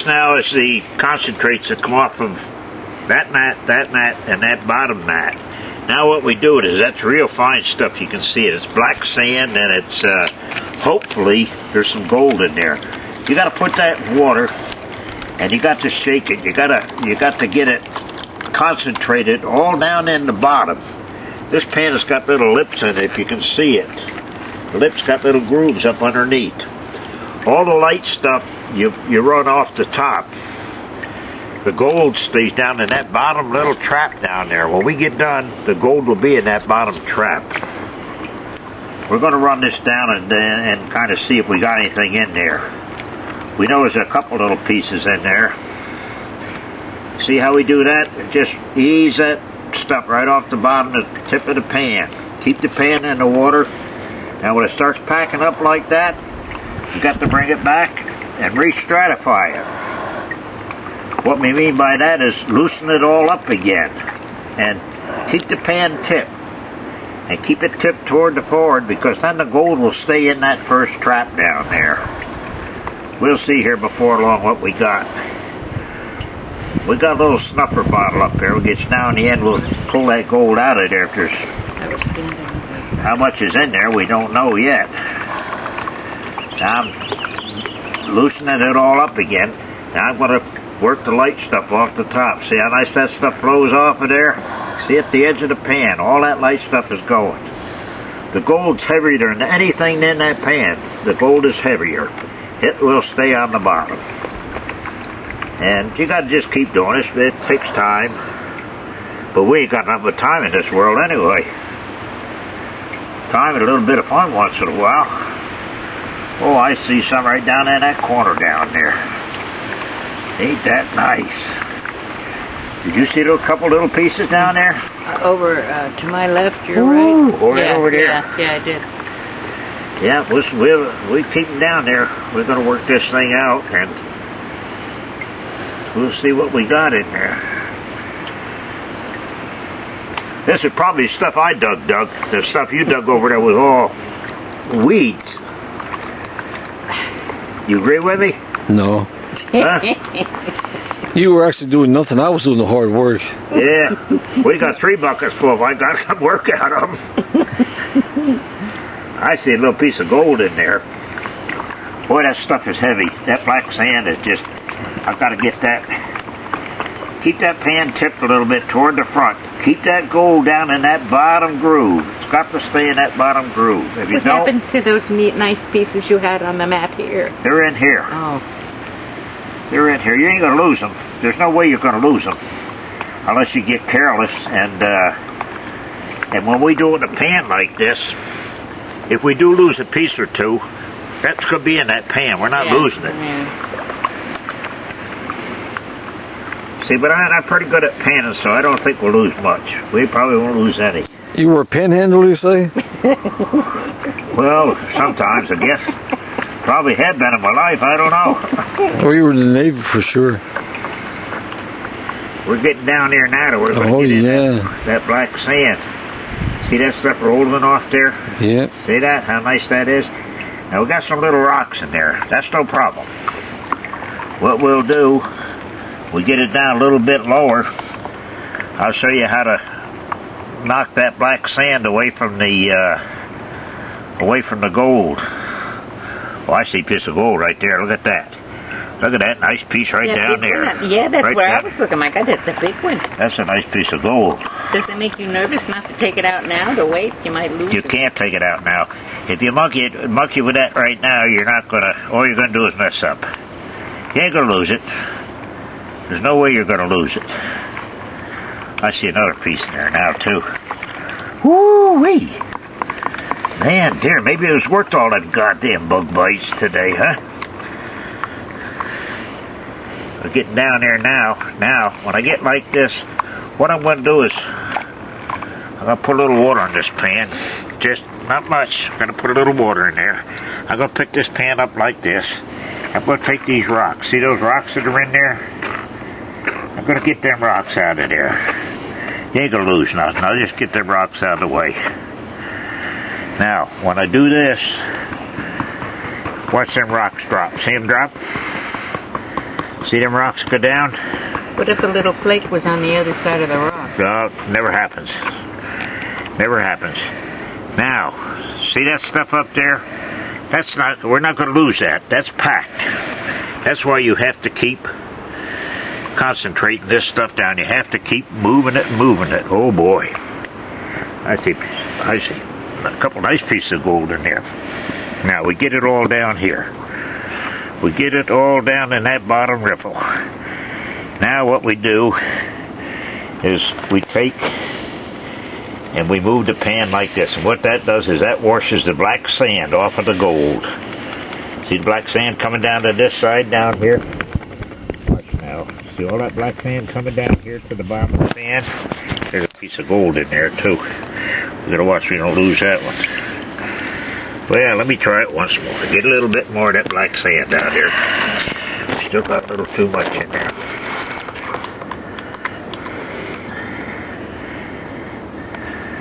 now is the concentrates that come off of that mat, and that bottom mat. Now what we do is, that's real fine stuff. You can see it. It's black sand, and it's hopefully there's some gold in there. You got to put that in water, and you got to shake it. You got to get it concentrated all down in the bottom. This pan has got little lips in it, if you can see it. The lips got little grooves up underneath. All the light stuff you run off the top. The gold stays down in that bottom little trap down there. When we get done, the gold will be in that bottom trap. We're going to run this down and kind of see if we got anything in there. We know there's a couple little pieces in there. See how we do that? Just ease that stuff right off the bottom of the tip of the pan. Keep the pan in the water. Now when it starts packing up like that, you got to bring it back and re-stratify it. What we mean by that is loosen it all up again and keep the pan tipped and keep it tipped toward the forward, because then the gold will stay in that first trap down there. We'll see here before long what we got. We got a little snuffer bottle up there. When it gets down the end, we'll pull that gold out of there. If there's how much is in there, we don't know yet. Now I'm loosening it all up again. Now I'm going to work the light stuff off the top. See how nice that stuff flows off of there? See at the edge of the pan, all that light stuff is going. The gold's heavier than anything in that pan. The gold is heavier. It will stay on the bottom. And you got to just keep doing it. It takes time. But we ain't got nothing but time in this world anyway. Time and a little bit of fun once in a while. Oh, I see some right down in that corner down there. Ain't that nice? Did you see a couple little pieces down there? Over to my left, you're right. Right over there. Yeah, I did. Yeah, we keep them down there. We're going to work this thing out, and we'll see what we got in there. This is probably stuff I dug. The stuff you dug over there was all weeds. You agree with me? No. Huh? You were actually doing nothing. I was doing the hard work. Yeah. We got 3 buckets full. I got some work out of them. I see a little piece of gold in there. Boy, that stuff is heavy. That black sand is just... I've got to get that... Keep that pan tipped a little bit toward the front. Keep that gold down in that bottom groove. It's got to stay in that bottom groove. If you What happened to those nice pieces you had on the mat here? They're in here. Oh. They're in here. You ain't going to lose them. There's no way you're going to lose them. Unless you get careless. And when we do it in a pan like this, if we do lose a piece or two, that's going to be in that pan. We're not losing it. Yeah. See, but I'm pretty good at panning, so I don't think we'll lose much. We probably won't lose any. You were a panhandler, you say? Well, sometimes, I guess. Probably had been in my life, I don't know. Well, you were in the Navy for sure. We're getting down there now. We're going to get in that black sand. See that stuff rolling off there? Yeah. See that? How nice that is? Now, we got some little rocks in there. That's no problem. What we'll do, we get it down a little bit lower. I'll show you how to knock that black sand away from the gold. Oh, I see a piece of gold right there. Look at that. Look at that nice piece right down there. Yeah, that's right where I was looking, Mike. That's a big one. That's a nice piece of gold. Does it make you nervous not to take it out now? To wait, you might lose You it. can't take it out now. If you monkey with that right now, you're not gonna. All you're gonna do is mess up. You ain't gonna lose it. There's no way you're gonna lose it. I see another piece in there now too. Woo-wee! Man, dear, maybe it was worth all them goddamn bug bites today, huh? We're getting down there now. Now, when I get like this, what I'm going to do is I'm going to put a little water in this pan. Just not much. I'm going to put a little water in there. I'm going to pick this pan up like this. I'm going to take these rocks. See those rocks that are in there? I'm going to get them rocks out of there. You ain't going to lose nothing. I'll just get them rocks out of the way. Now, when I do this, watch them rocks drop. See them drop? See them rocks go down? What if a little flake was on the other side of the rock? Never happens. Never happens. Now, see that stuff up there? We're not going to lose that. That's packed. That's why you have to keep concentrating this stuff down. You have to keep moving it and moving it. Oh boy. I see a couple nice pieces of gold in there. Now we get it all down here. We get it all down in that bottom ripple. Now what we do is we take and we move the pan like this. And what that does is that washes the black sand off of the gold. See the black sand coming down to this side down here? Watch now. See all that black sand coming down here to the bottom of the pan? There's a piece of gold in there too. We gotta watch we don't lose that one. Well, let me try it once more. Get a little bit more of that black sand out here. Still got a little too much in there.